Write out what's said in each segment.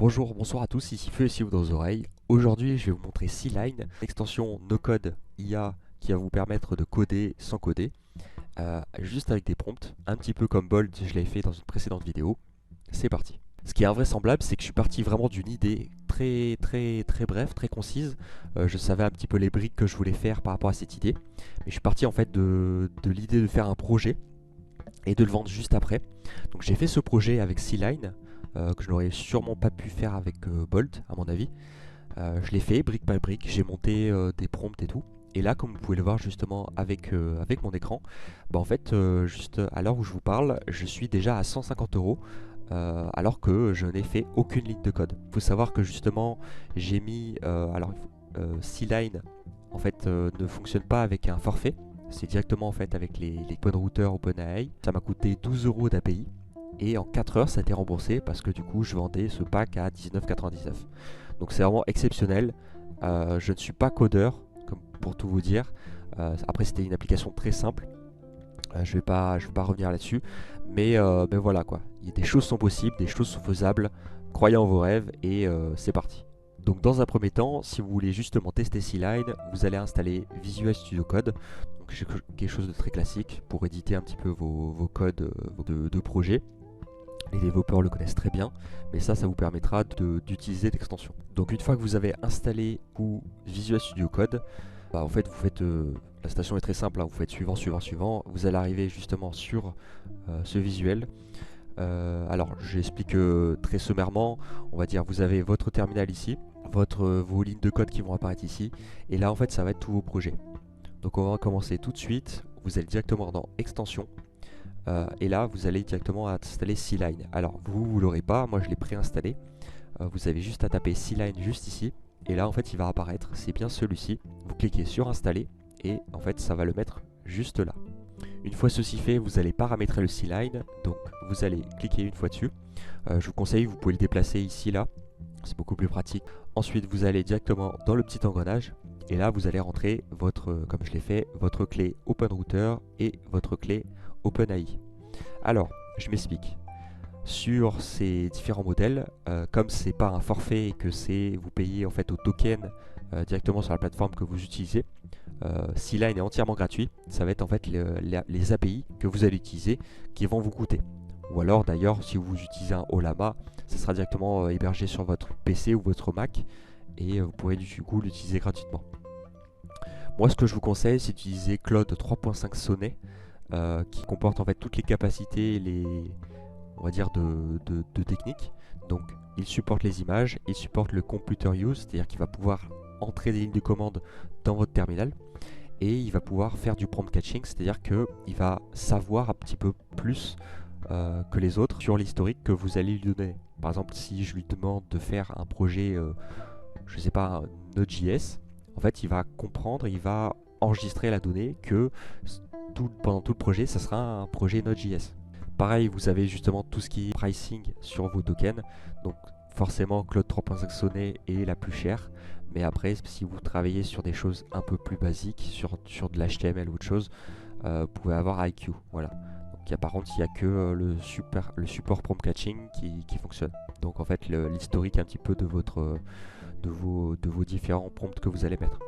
Bonjour, bonsoir à tous, ici Feu et si vous dans vos oreilles. Aujourd'hui, je vais vous montrer C-Line, l'extension no-code IA qui va vous permettre de coder sans coder, juste avec des prompts, un petit peu comme Bolt, je l'avais fait dans une précédente vidéo. C'est parti. Ce qui est invraisemblable, c'est que je suis parti vraiment d'une idée très brève, très concise. Je savais un petit peu les briques que je voulais faire par rapport à cette idée, mais je suis parti en fait de l'idée de faire un projet et de le vendre juste après. Donc j'ai fait ce projet avec C-Line, que je n'aurais sûrement pas pu faire avec Bolt, à mon avis. Je l'ai fait brique par brique, j'ai monté des prompts et tout. Et là, comme vous pouvez le voir justement avec mon écran, bah en fait, juste à l'heure où je vous parle, je suis déjà à 150 euros alors que je n'ai fait aucune ligne de code. Il faut savoir que justement, j'ai mis. C-Line en fait, ne fonctionne pas avec un forfait. C'est directement en fait avec les open routers OpenAI. Ça m'a coûté 12 euros d'API. Et en 4 heures, ça a été remboursé parce que du coup, je vendais ce pack à 19,99. Donc c'est vraiment exceptionnel. Je ne suis pas codeur, comme pour tout vous dire. Après, c'était une application très simple. Je vais pas revenir là-dessus. Mais voilà quoi. Des choses sont possibles, des choses sont faisables. Croyez en vos rêves et c'est parti. Donc dans un premier temps, si vous voulez justement tester C-Line, vous allez installer Visual Studio Code. Donc c'est quelque chose de très classique pour éditer un petit peu vos codes de projet. Les développeurs le connaissent très bien, mais ça vous permettra d'utiliser l'extension. Donc une fois que vous avez installé Visual Studio Code, bah, en fait vous faites la station est très simple, hein, vous faites suivant, vous allez arriver justement sur ce visuel. Alors j'explique très sommairement, on va dire vous avez votre terminal ici, vos lignes de code qui vont apparaître ici, et là en fait ça va être tous vos projets. Donc on va commencer tout de suite, vous allez directement dans extension, et là vous allez directement installer C-Line. Alors vous l'aurez pas, moi je l'ai préinstallé. Vous avez juste à taper C-Line juste ici, et là en fait il va apparaître, c'est bien celui-ci. Vous cliquez sur installer, et en fait ça va le mettre juste là. Une fois ceci fait, vous allez paramétrer le C-Line, donc vous allez cliquer une fois dessus. Je vous conseille, vous pouvez le déplacer ici, là, c'est beaucoup plus pratique. Ensuite, vous allez directement dans le petit engrenage, et là, vous allez rentrer comme je l'ai fait, votre clé OpenRouter et votre clé OpenAI. Alors, je m'explique. Sur ces différents modèles, comme c'est pas un forfait et que vous payez en fait au token directement sur la plateforme que vous utilisez, C-Line est entièrement gratuit. Ça va être en fait les API que vous allez utiliser qui vont vous coûter. Ou alors d'ailleurs, si vous utilisez un Ollama, ça sera directement hébergé sur votre PC ou votre Mac et vous pourrez du coup l'utiliser gratuitement. Moi, ce que je vous conseille, c'est d'utiliser Claude 3.5 Sonnet qui comporte en fait toutes les capacités, on va dire de technique. Donc, il supporte les images, il supporte le computer use, c'est-à-dire qu'il va pouvoir entrer des lignes de commande dans votre terminal. Et il va pouvoir faire du prompt catching, c'est-à-dire qu'il va savoir un petit peu plus que les autres sur l'historique que vous allez lui donner. Par exemple, si je lui demande de faire un projet, je sais pas, Node.js, en fait, il va comprendre, il va enregistrer la donnée que pendant tout le projet, ça sera un projet Node.js. Pareil, vous avez justement tout ce qui est pricing sur vos tokens. Donc forcément, Claude 3.5 Sonnet est la plus chère. Mais après, si vous travaillez sur des choses un peu plus basiques, sur de l'HTML ou autre chose, vous pouvez avoir IQ. Voilà. Donc, par contre, il n'y a que le support prompt catching qui fonctionne. Donc en fait, l'historique un petit peu de vos différents prompts que vous allez mettre.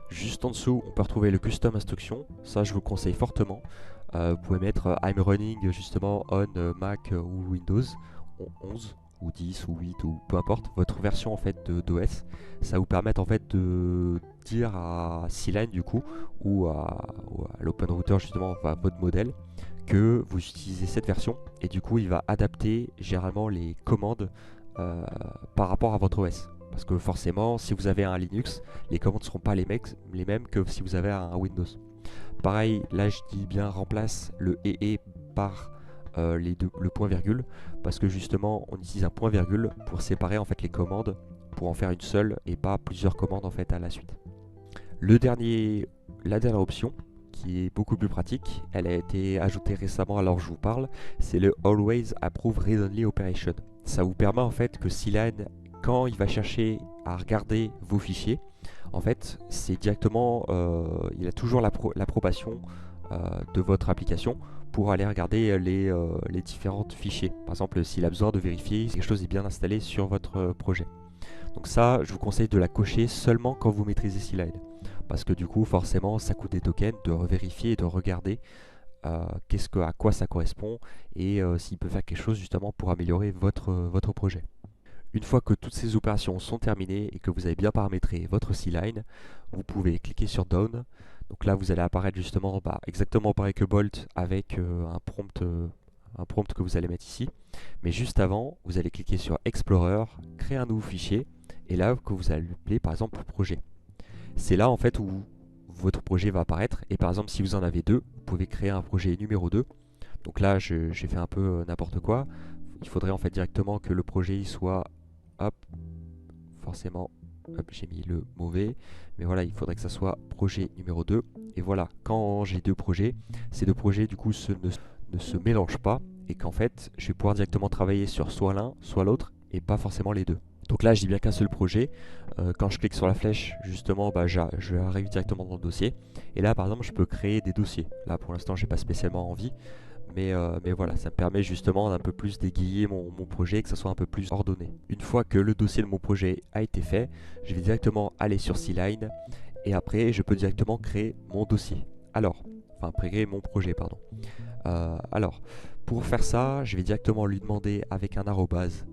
Juste en dessous, on peut retrouver le custom instruction. Ça, je vous conseille fortement. Vous pouvez mettre I'm running justement on Mac ou Windows 11 ou 10 ou 8 ou peu importe votre version en fait d'OS. Ça vous permet en fait de dire à C-Line du coup ou à l'open router justement à votre modèle que vous utilisez cette version et du coup il va adapter généralement les commandes par rapport à votre OS. Parce que forcément, si vous avez un Linux, les commandes ne seront pas les mêmes que si vous avez un Windows. Pareil, là je dis bien remplace le et par le point virgule, parce que justement on utilise un point virgule pour séparer en fait les commandes, pour en faire une seule et pas plusieurs commandes en fait à la suite. La dernière option, qui est beaucoup plus pratique, elle a été ajoutée récemment alors je vous parle, c'est le Always Approve Read Only Operation. Ça vous permet en fait que C-Line, quand il va chercher à regarder vos fichiers, en fait, c'est directement, il a toujours l'approbation de votre application pour aller regarder les différents fichiers. Par exemple, s'il a besoin de vérifier si quelque chose est bien installé sur votre projet. Donc ça, je vous conseille de la cocher seulement quand vous maîtrisez C-Line. Parce que du coup, forcément, ça coûte des tokens de revérifier et de regarder à quoi ça correspond et s'il peut faire quelque chose justement pour améliorer votre projet. Une fois que toutes ces opérations sont terminées et que vous avez bien paramétré votre C-Line, vous pouvez cliquer sur Down. Donc là, vous allez apparaître justement exactement pareil que Bolt avec un prompt que vous allez mettre ici. Mais juste avant, vous allez cliquer sur Explorer, créer un nouveau fichier, et là que vous allez appeler par exemple projet. C'est là en fait où votre projet va apparaître, et par exemple si vous en avez deux, vous pouvez créer un projet numéro 2. Donc là, j'ai fait un peu n'importe quoi. Il faudrait en fait directement que le projet il soit, hop, forcément, hop, j'ai mis le mauvais, mais voilà, il faudrait que ça soit projet numéro 2. Et voilà, quand j'ai deux projets, ces deux projets du coup ne se mélangent pas, et qu'en fait, je vais pouvoir directement travailler sur soit l'un, soit l'autre, et pas forcément les deux. Donc là, je dis bien qu'un seul projet. Quand je clique sur la flèche, justement, j'arrive directement dans le dossier. Et là, par exemple, je peux créer des dossiers. Là, pour l'instant, j'ai pas spécialement envie. Mais voilà, ça me permet justement d'un peu plus d'aiguiller mon projet, que ça soit un peu plus ordonné. Une fois que le dossier de mon projet a été fait, je vais directement aller sur C-Line. Et après, je peux directement créer mon dossier. Créer mon projet, pardon. Alors, pour faire ça, je vais directement lui demander avec un arrobase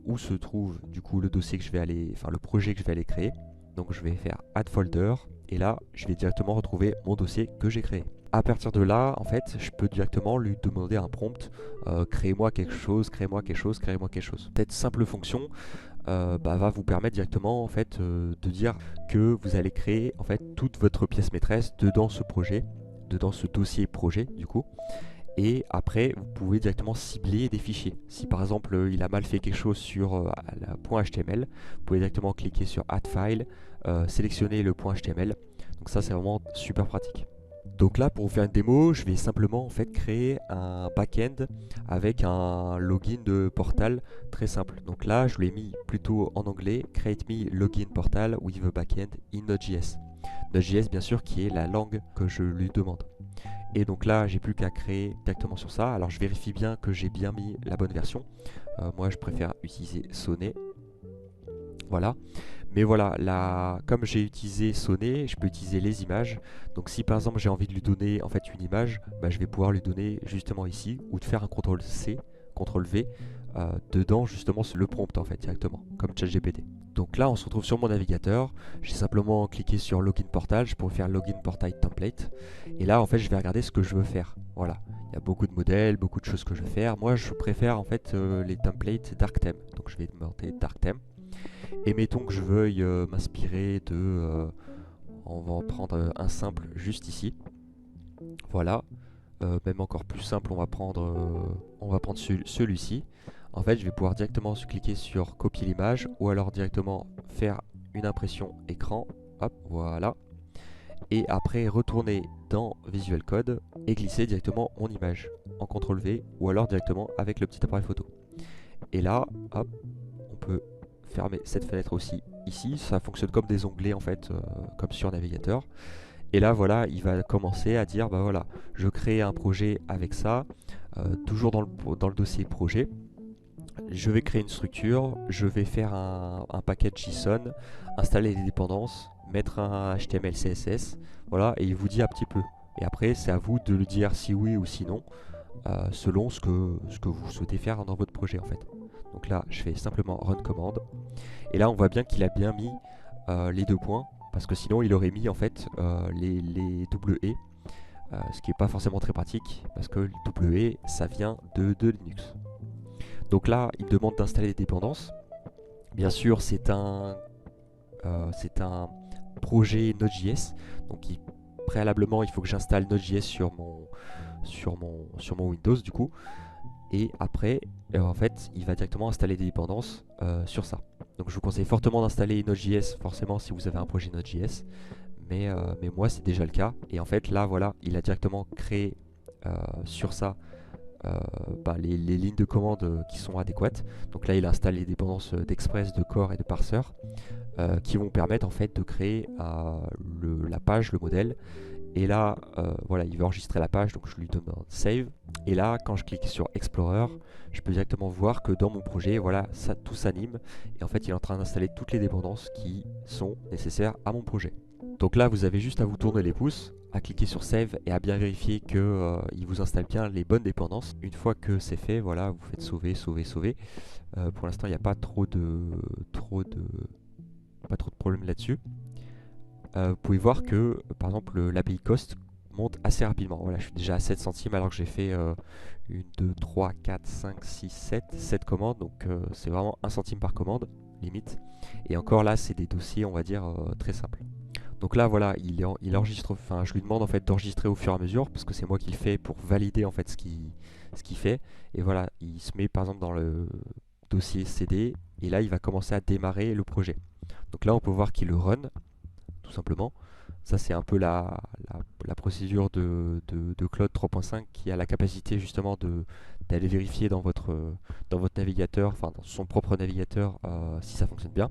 où se trouve du coup le dossier que je vais aller, le projet que je vais aller créer. Donc je vais faire add folder et là je vais directement retrouver mon dossier que j'ai créé. À partir de là, en fait, je peux directement lui demander un prompt, créez-moi quelque chose, créez-moi quelque chose, créez-moi quelque chose. Cette simple fonction va vous permettre directement en fait de dire que vous allez créer en fait toute votre pièce maîtresse dedans ce projet, dedans ce dossier projet du coup. Et après, vous pouvez directement cibler des fichiers. Si par exemple, il a mal fait quelque chose sur le .html, vous pouvez directement cliquer sur Add File, sélectionner le .html. Donc ça, c'est vraiment super pratique. Donc là, pour vous faire une démo, je vais simplement en fait créer un back-end avec un login de portal très simple. Donc là, je l'ai mis plutôt en anglais, Create me login portal with a backend in Node.js. Node.js, bien sûr, qui est la langue que je lui demande. Et donc là, j'ai plus qu'à créer directement sur ça. Alors je vérifie bien que j'ai bien mis la bonne version. Moi, je préfère utiliser Sonnet. Voilà. Mais voilà, comme j'ai utilisé Sonnet, je peux utiliser les images. Donc si par exemple j'ai envie de lui donner en fait une image, je vais pouvoir lui donner justement ici, ou de faire un CTRL-C, CTRL-V, dedans justement le prompt en fait directement, comme ChatGPT. Donc là on se retrouve sur mon navigateur, j'ai simplement cliqué sur Login Portal, je pourrais faire Login Portal Template, et là en fait je vais regarder ce que je veux faire. Voilà, il y a beaucoup de modèles, beaucoup de choses que je veux faire. Moi je préfère en fait les templates Dark Theme, donc je vais demander Dark Theme. Et mettons que je veuille m'inspirer de... on va en prendre un simple juste ici. Voilà. Même encore plus simple, on va prendre celui-ci. En fait, je vais pouvoir directement cliquer sur copier l'image ou alors directement faire une impression écran. Hop, voilà. Et après, retourner dans Visual Code et glisser directement mon image en CTRL-V ou alors directement avec le petit appareil photo. Et là, hop, on peut fermer cette fenêtre aussi ici. Ça fonctionne comme des onglets en fait, comme sur navigateur. Et là voilà, il va commencer à dire voilà, je crée un projet avec ça, toujours dans le dossier projet. Je vais créer une structure, je vais faire un package JSON, installer les dépendances, mettre un HTML CSS, voilà, et il vous dit un petit peu. Et après, c'est à vous de lui dire si oui ou si non, selon ce que vous souhaitez faire dans votre projet en fait. Donc là, je fais simplement run commande. Et là, on voit bien qu'il a bien mis les deux points, parce que sinon, il aurait mis en fait les double E, ce qui n'est pas forcément très pratique, parce que le double E, ça vient de Linux. Donc là, il me demande d'installer les dépendances. Bien sûr, c'est un projet Node.js, donc préalablement, il faut que j'installe Node.js sur mon Windows du coup. Et après, en fait, il va directement installer des dépendances sur ça. Donc je vous conseille fortement d'installer Node.js, forcément si vous avez un projet Node.js. Mais moi, c'est déjà le cas. Et en fait, là, voilà, il a directement créé sur ça les lignes de commande qui sont adéquates. Donc là, il installe les dépendances d'Express, de Core et de Parser qui vont permettre en fait de créer la page, le modèle Et là, voilà, il veut enregistrer la page, donc je lui demande Save. Et là, quand je clique sur Explorer, je peux directement voir que dans mon projet, voilà, ça, tout s'anime. Et en fait, il est en train d'installer toutes les dépendances qui sont nécessaires à mon projet. Donc là, vous avez juste à vous tourner les pouces, à cliquer sur Save et à bien vérifier que il vous installe bien les bonnes dépendances. Une fois que c'est fait, voilà, vous faites sauver, sauver, sauver. Pour l'instant, il n'y a pas trop de problèmes là-dessus. Vous pouvez voir que, par exemple, l'API cost monte assez rapidement. Voilà, je suis déjà à 7 centimes alors que j'ai fait 1, 2, 3, 4, 5, 6, 7 commandes. Donc c'est vraiment 1 centime par commande, limite. Et encore là, c'est des dossiers, on va dire, très simples. Donc là, voilà, il enregistre, enfin, je lui demande en fait d'enregistrer au fur et à mesure, parce que c'est moi qui le fais pour valider en fait ce qu'il fait. Et voilà, il se met par exemple dans le dossier CD, et là, il va commencer à démarrer le projet. Donc là, on peut voir qu'il le run, tout simplement. Ça, c'est un peu la procédure de Claude 3.5 qui a la capacité justement d'aller vérifier dans votre navigateur, enfin dans son propre navigateur, si ça fonctionne bien.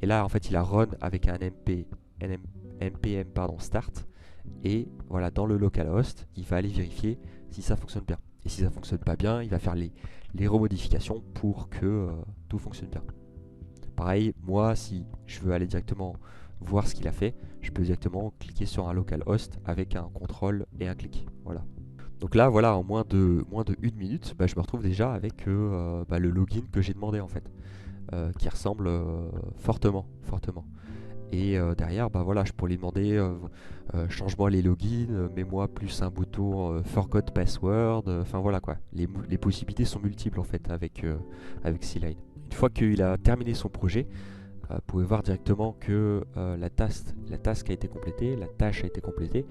Et là, en fait, il a run avec un npm start. Et voilà, dans le localhost, il va aller vérifier si ça fonctionne bien. Et si ça fonctionne pas bien, il va faire les remodifications pour que tout fonctionne bien. Pareil, moi, si je veux aller directement voir ce qu'il a fait, je peux directement cliquer sur un localhost avec un contrôle et un clic. Voilà. Donc là, voilà, en moins de 1 minute, je me retrouve déjà avec le login que j'ai demandé en fait, qui ressemble fortement. Et derrière, voilà, je pourrais lui demander change-moi les logins, mets-moi plus un bouton forgot password. Enfin voilà quoi. Les possibilités sont multiples en fait avec C-Line. Une fois qu'il a terminé son projet, vous pouvez voir directement que la task a été complétée, la tâche a été complétée,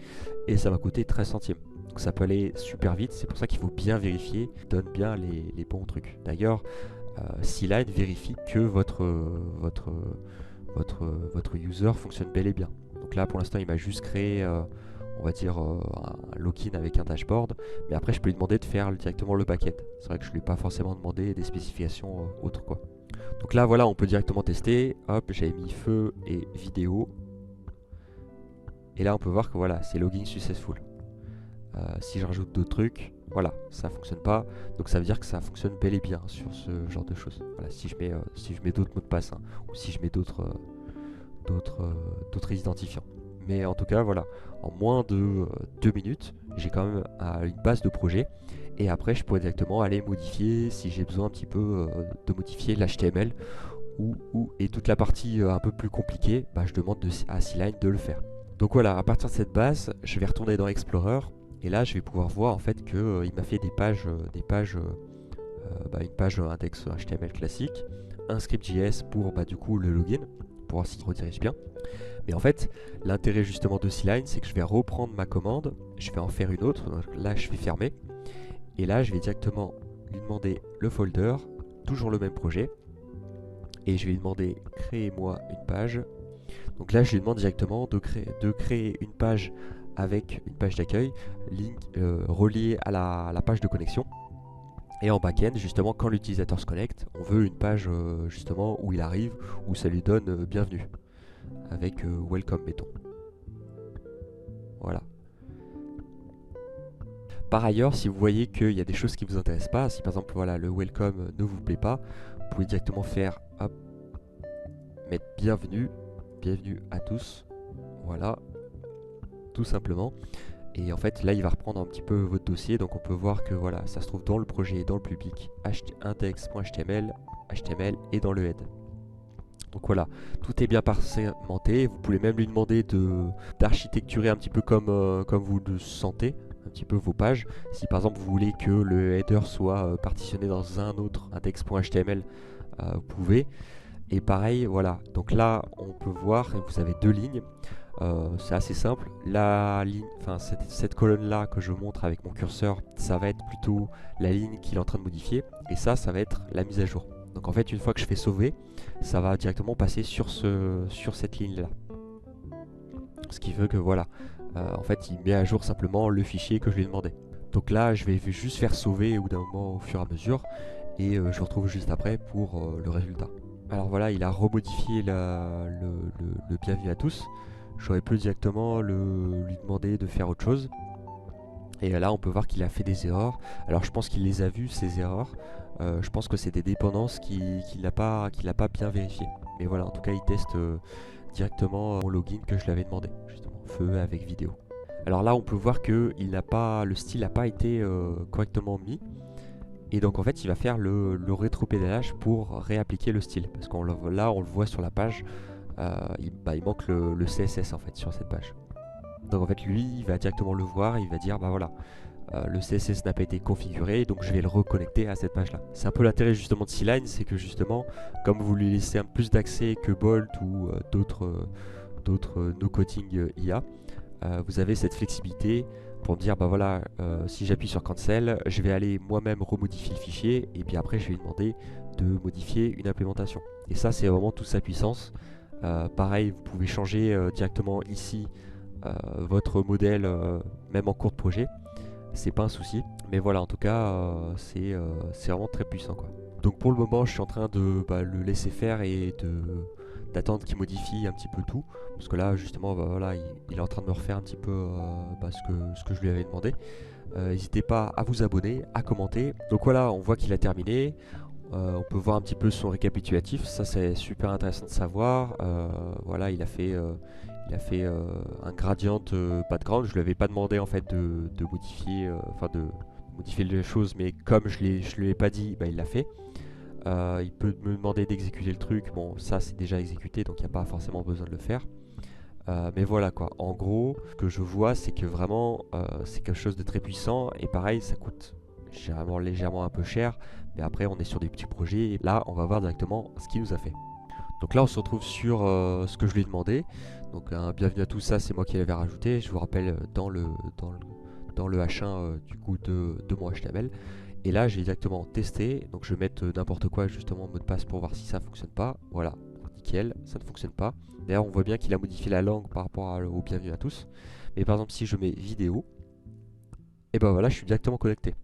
et ça m'a coûté 13 centimes. Donc ça peut aller super vite, c'est pour ça qu'il faut bien vérifier, donne bien les bons trucs. D'ailleurs, C-Line vérifie que votre user fonctionne bel et bien. Donc là, pour l'instant, il m'a juste créé, on va dire, un login avec un dashboard, mais après, je peux lui demander de faire directement le backend. C'est vrai que je ne lui ai pas forcément demandé des spécifications autres, quoi. Donc là, voilà, on peut directement tester. Hop, j'avais mis feu et vidéo. Et là, on peut voir que voilà, c'est login successful. Si je rajoute d'autres trucs, voilà, ça fonctionne pas. Donc ça veut dire que ça fonctionne bel et bien sur ce genre de choses. Voilà, si je mets d'autres mots de passe, hein, ou si je mets d'autres identifiants. Mais en tout cas, voilà, en moins de 2 minutes, j'ai quand même une base de projet. Et après, je pourrais directement aller modifier, si j'ai besoin un petit peu de modifier l'HTML et toute la partie un peu plus compliquée, je demande à C-Line de le faire. Donc voilà, à partir de cette base, je vais retourner dans Explorer. Et là, je vais pouvoir voir en fait qu'il m'a fait une page index HTML classique, un script.js pour du coup le login, pour voir s'il redirige bien. Mais en fait, l'intérêt justement de C-Line, c'est que je vais reprendre ma commande, je vais en faire une autre, donc là je vais fermer, et là je vais directement lui demander le folder, toujours le même projet, et je vais lui demander créez-moi une page. Donc là je lui demande directement de créer une page avec une page d'accueil reliée à la page de connexion. Et en back-end, justement, quand l'utilisateur se connecte, on veut une page justement où il arrive, où ça lui donne bienvenue, avec welcome, mettons. Voilà. Par ailleurs, si vous voyez qu'il y a des choses qui ne vous intéressent pas, si par exemple voilà, le welcome ne vous plaît pas, vous pouvez directement faire hop, mettre bienvenue à tous. Voilà, tout simplement. Et en fait, là, il va reprendre un petit peu votre dossier. Donc, on peut voir que voilà, ça se trouve dans le projet, dans le public, index.html, HTML et dans le head. Donc voilà, tout est bien segmenté. Vous pouvez même lui demander d'architecturer un petit peu comme vous le sentez, un petit peu vos pages. Si par exemple vous voulez que le header soit partitionné dans un autre index.html, vous pouvez. Et pareil, voilà. Donc là, on peut voir, vous avez 2 lignes. C'est assez simple. La ligne, cette colonne-là que je montre avec mon curseur, ça va être plutôt la ligne qu'il est en train de modifier. Et ça va être la mise à jour. Donc en fait, une fois que je fais sauver, ça va directement passer sur cette ligne-là. Ce qui veut que voilà, en fait, il met à jour simplement le fichier que je lui ai demandé. Donc là, je vais juste faire sauver au bout d'un moment au fur et à mesure. Et je vous retrouve juste après pour le résultat. Alors voilà, il a remodifié le bienvenue à tous. j'aurais pu directement lui demander de faire autre chose. Et là on peut voir qu'il a fait des erreurs. Alors je pense qu'il les a vues ces erreurs. Je pense que c'est des dépendances qu'il n'a pas bien vérifiées. Mais voilà, en tout cas il teste directement mon login que je lui avais demandé, justement, feu avec vidéo. Alors là on peut voir que le style n'a pas été correctement mis. Et donc en fait il va faire le rétropédalage pour réappliquer le style. Parce qu'on là on le voit sur la page, il manque le CSS en fait sur cette page. Donc en fait lui il va directement le voir et il va dire bah voilà, le CSS n'a pas été configuré, donc je vais le reconnecter à cette page là. C'est un peu l'intérêt justement de C-Line, c'est que justement comme vous lui laissez un plus d'accès que Bolt ou d'autres no-coding IA, vous avez cette flexibilité pour me dire bah voilà, si j'appuie sur cancel, je vais aller moi-même remodifier le fichier et puis après je vais lui demander de modifier une implémentation. Et ça c'est vraiment toute sa puissance. Pareil, vous pouvez changer directement ici votre modèle même en cours de projet, c'est pas un souci. Mais voilà, en tout cas c'est vraiment très puissant quoi. Donc pour le moment je suis en train de le laisser faire et d'attendre qu'il modifie un petit peu tout, parce que là justement voilà, il est en train de me refaire un petit peu ce que je lui avais demandé. N'hésitez pas à vous abonner, à commenter. Donc voilà, on voit qu'il a terminé. On peut voir un petit peu son récapitulatif, ça c'est super intéressant de savoir. Voilà, il a fait un gradient background. Je lui avais pas demandé en fait de modifier, de modifier les choses, mais comme je lui ai pas dit, il l'a fait. Il peut me demander d'exécuter le truc, bon ça c'est déjà exécuté donc il n'y a pas forcément besoin de le faire. Mais voilà quoi, en gros ce que je vois c'est que vraiment c'est quelque chose de très puissant et pareil ça coûte légèrement un peu cher, mais après on est sur des petits projets et là on va voir directement ce qu'il nous a fait. Donc là on se retrouve sur ce que je lui ai demandé. Donc bienvenue à tous, ça c'est moi qui l'avais rajouté, je vous rappelle dans le H1 du coup de mon HTML. Et là j'ai directement testé, donc je vais mettre n'importe quoi justement en mot de passe pour voir si ça fonctionne pas. Voilà, nickel, ça ne fonctionne pas. D'ailleurs on voit bien qu'il a modifié la langue par rapport au bienvenue à tous. Mais par exemple si je mets vidéo, et ben voilà je suis directement connecté.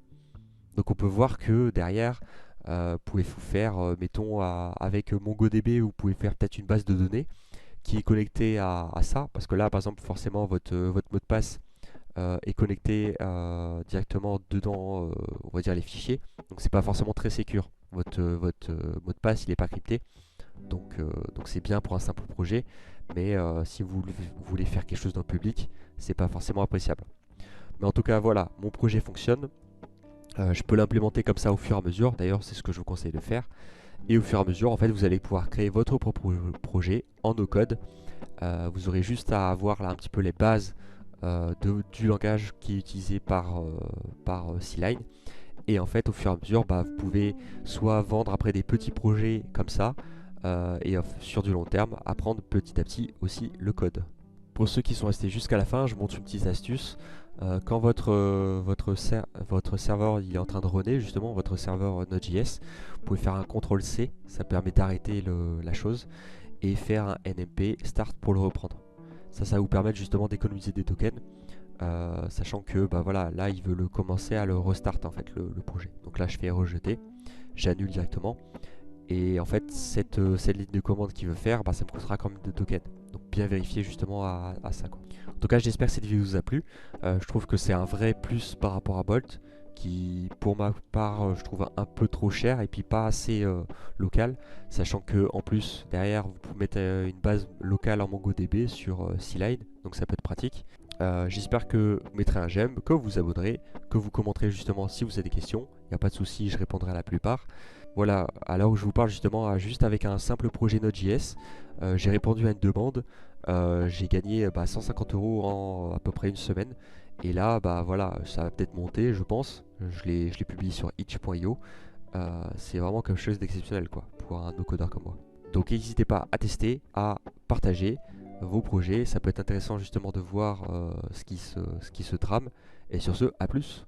Donc on peut voir que derrière vous pouvez faire, mettons avec MongoDB, vous pouvez faire peut-être une base de données qui est connectée à ça. Parce que là par exemple forcément votre mot de passe est connecté directement dedans, on va dire les fichiers. Donc c'est pas forcément très sécure. Votre mot de passe il n'est pas crypté. Donc c'est bien pour un simple projet. Mais si vous voulez faire quelque chose dans le public, c'est pas forcément appréciable. Mais en tout cas voilà, mon projet fonctionne. Je peux l'implémenter comme ça au fur et à mesure. D'ailleurs c'est ce que je vous conseille de faire. Et au fur et à mesure en fait vous allez pouvoir créer votre propre projet en no code. Vous aurez juste à avoir là un petit peu les bases du langage qui est utilisé par C-Line. Et en fait au fur et à mesure vous pouvez soit vendre après des petits projets comme ça et sur du long terme apprendre petit à petit aussi le code. Pour ceux qui sont restés jusqu'à la fin, je montre une petite astuce. Quand votre serveur il est en train de runner, justement votre serveur Node.js, vous pouvez faire un CTRL-C, ça permet d'arrêter la chose, et faire un nmp start pour le reprendre. Ça va vous permettre justement d'économiser des tokens, sachant que voilà, là il veut le commencer à le restart en fait le projet. Donc là je fais rejeter, j'annule directement. Et en fait cette ligne de commande qu'il veut faire, ça me coûtera quand même des tokens. Donc bien vérifier justement à ça quoi. En tout cas j'espère que cette vidéo vous a plu. Je trouve que c'est un vrai plus par rapport à Bolt, qui pour ma part je trouve un peu trop cher et puis pas assez local, sachant que en plus derrière vous pouvez mettre une base locale en MongoDB sur C-Line, donc ça peut être pratique. J'espère que vous mettrez un j'aime, que vous vous abonnerez, que vous commenterez justement si vous avez des questions. Il n'y a pas de souci, je répondrai à la plupart. Voilà, à l'heure où je vous parle justement, juste avec un simple projet Node.js, j'ai répondu à une demande, j'ai gagné 150 € en à peu près une semaine. Et là, voilà, ça va peut-être monter, je pense. Je l'ai publié sur itch.io. C'est vraiment quelque chose d'exceptionnel quoi, pour un no-codeur comme moi. Donc n'hésitez pas à tester, à partager vos projets. Ça peut être intéressant justement de voir ce qui se trame. Et sur ce, à plus!